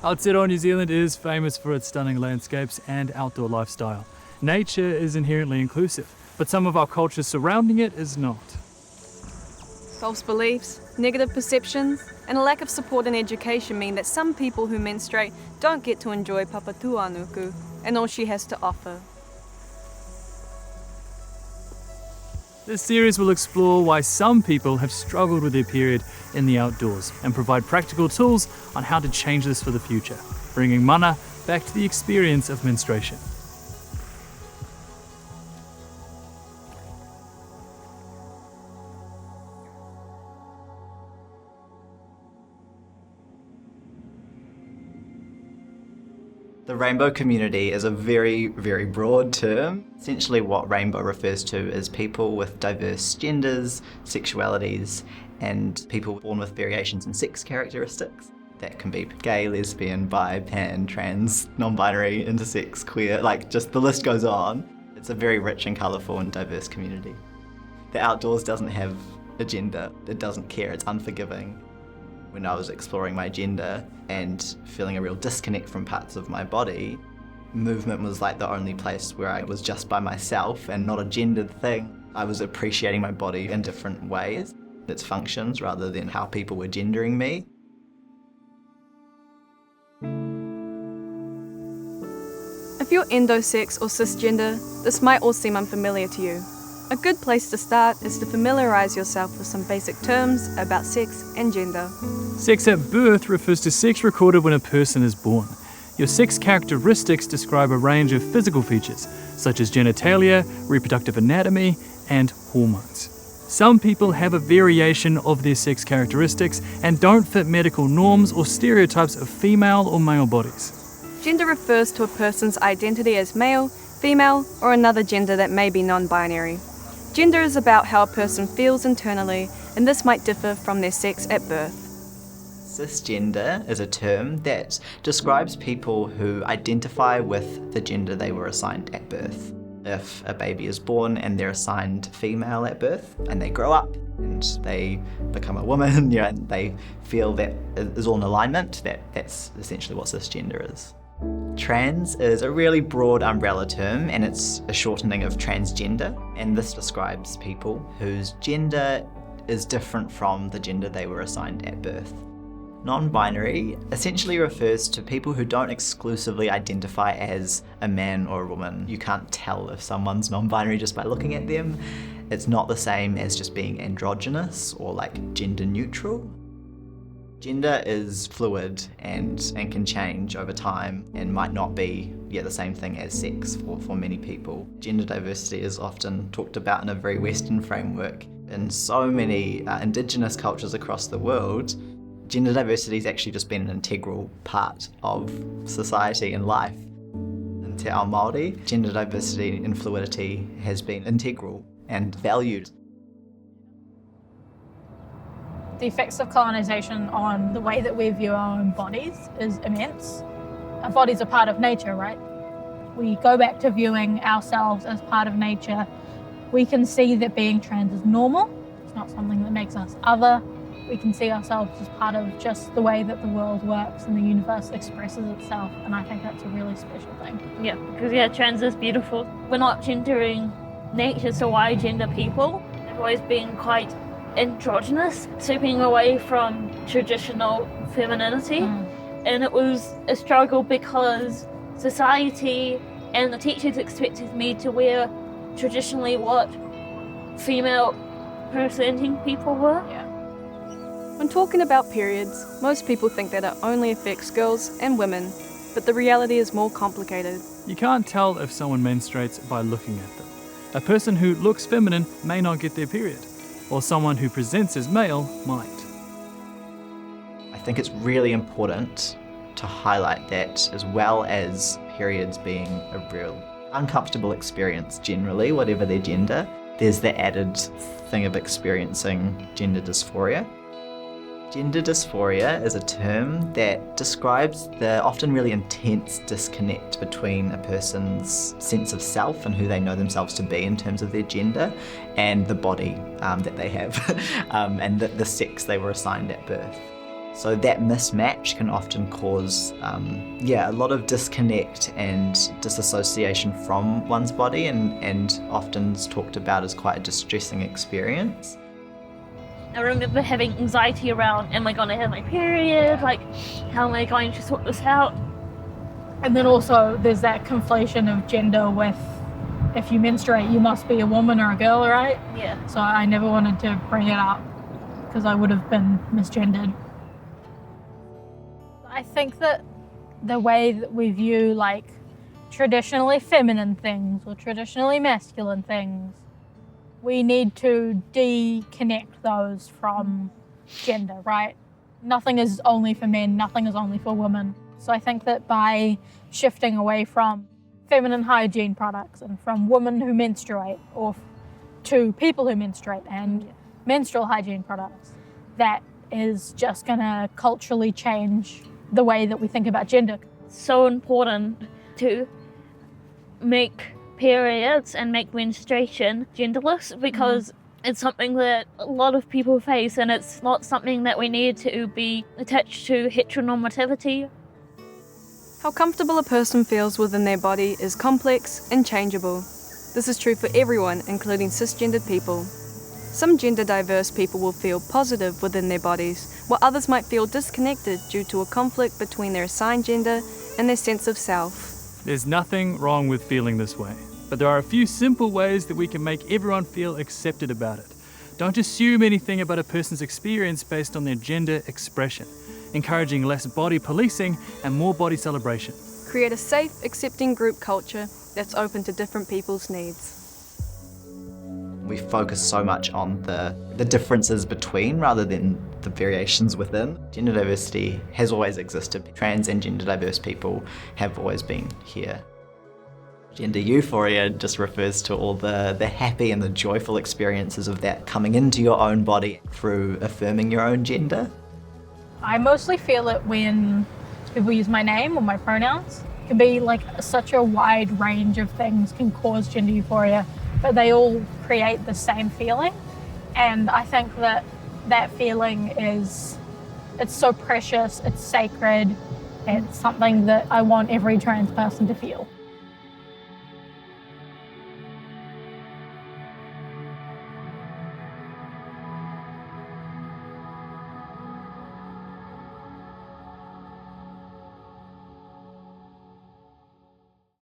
Aotearoa, New Zealand is famous for its stunning landscapes and outdoor lifestyle. Nature is inherently inclusive, but some of our culture surrounding it is not. False beliefs, negative perceptions, and a lack of support and education mean that some people who menstruate don't get to enjoy Papa Tuanuku and all she has to offer. This series will explore why some people have struggled with their period in the outdoors and provide practical tools on how to change this for the future, bringing mana back to the experience of menstruation. The rainbow community is a very, very broad term. Essentially what rainbow refers to is people with diverse genders, sexualities, and people born with variations in sex characteristics. That can be gay, lesbian, bi, pan, trans, non-binary, intersex, queer, just the list goes on. It's a very rich and colourful and diverse community. The outdoors doesn't have a gender, it doesn't care, it's unforgiving. When I was exploring my gender and feeling a real disconnect from parts of my body, movement was like the only place where I was just by myself and not a gendered thing. I was appreciating my body in different ways, its functions, rather than how people were gendering me. If you're endosex or cisgender, this might all seem unfamiliar to you. A good place to start is to familiarise yourself with some basic terms about sex and gender. Sex at birth refers to sex recorded when a person is born. Your sex characteristics describe a range of physical features, such as genitalia, reproductive anatomy, and hormones. Some people have a variation of their sex characteristics and don't fit medical norms or stereotypes of female or male bodies. Gender refers to a person's identity as male, female, or another gender that may be non-binary. Gender is about how a person feels internally, and this might differ from their sex at birth. Cisgender is a term that describes people who identify with the gender they were assigned at birth. If a baby is born and they're assigned female at birth, and they grow up and they become a woman, and they feel that is all in alignment, that's essentially what cisgender is. Trans is a really broad umbrella term, and it's a shortening of transgender, and this describes people whose gender is different from the gender they were assigned at birth. Non-binary essentially refers to people who don't exclusively identify as a man or a woman. You can't tell if someone's non-binary just by looking at them. It's not the same as just being androgynous or gender neutral. Gender is fluid and can change over time and might not be the same thing as sex for many people. Gender diversity is often talked about in a very Western framework. In so many Indigenous cultures across the world, gender diversity has actually just been an integral part of society and life. And to our Māori, gender diversity and fluidity has been integral and valued. The effects of colonisation on the way that we view our own bodies is immense. Our bodies are part of nature, right? We go back to viewing ourselves as part of nature. We can see that being trans is normal. It's not something that makes us other. We can see ourselves as part of just the way that the world works and the universe expresses itself, and I think that's a really special thing. Yeah, because trans is beautiful. We're not gendering nature, so why gender people? They've always been quite androgynous, stepping away from traditional femininity. And it was a struggle because society and the teachers expected me to wear traditionally what female presenting people were. Yeah. When talking about periods, most people think that it only affects girls and women, but the reality is more complicated. You can't tell if someone menstruates by looking at them. A person who looks feminine may not get their period, or someone who presents as male might. I think it's really important to highlight that, as well as periods being a real uncomfortable experience generally, whatever their gender, there's the added thing of experiencing gender dysphoria. Gender dysphoria is a term that describes the often really intense disconnect between a person's sense of self and who they know themselves to be in terms of their gender and the body that they have and the sex they were assigned at birth. So that mismatch can often cause, a lot of disconnect and disassociation from one's body, and often is talked about as quite a distressing experience. I remember having anxiety around, am I going to have my period? Like, how am I going to sort this out? And then also there's that conflation of gender with, if you menstruate, you must be a woman or a girl, right? Yeah. So I never wanted to bring it up because I would have been misgendered. I think that the way that we view like traditionally feminine things or traditionally masculine things, we need to deconnect those from gender, right? Nothing is only for men, nothing is only for women. So I think that by shifting away from feminine hygiene products and from women who menstruate or to people who menstruate and menstrual hygiene products, that is just gonna culturally change the way that we think about gender. So important to make periods and make menstruation genderless, because it's something that a lot of people face, and it's not something that we need to be attached to heteronormativity. How comfortable a person feels within their body is complex and changeable. This is true for everyone, including cisgendered people. Some gender diverse people will feel positive within their bodies, while others might feel disconnected due to a conflict between their assigned gender and their sense of self. There's nothing wrong with feeling this way, but there are a few simple ways that we can make everyone feel accepted about it. Don't assume anything about a person's experience based on their gender expression, encouraging less body policing and more body celebration. Create a safe, accepting group culture that's open to different people's needs. We focus so much on the differences between rather than the variations within. Gender diversity has always existed. Trans and gender diverse people have always been here. Gender euphoria just refers to all the happy and the joyful experiences of that coming into your own body through affirming your own gender. I mostly feel it when people use my name or my pronouns. It can be like such a wide range of things can cause gender euphoria, but they all create the same feeling. And I think that that feeling it's so precious, it's sacred, it's something that I want every trans person to feel.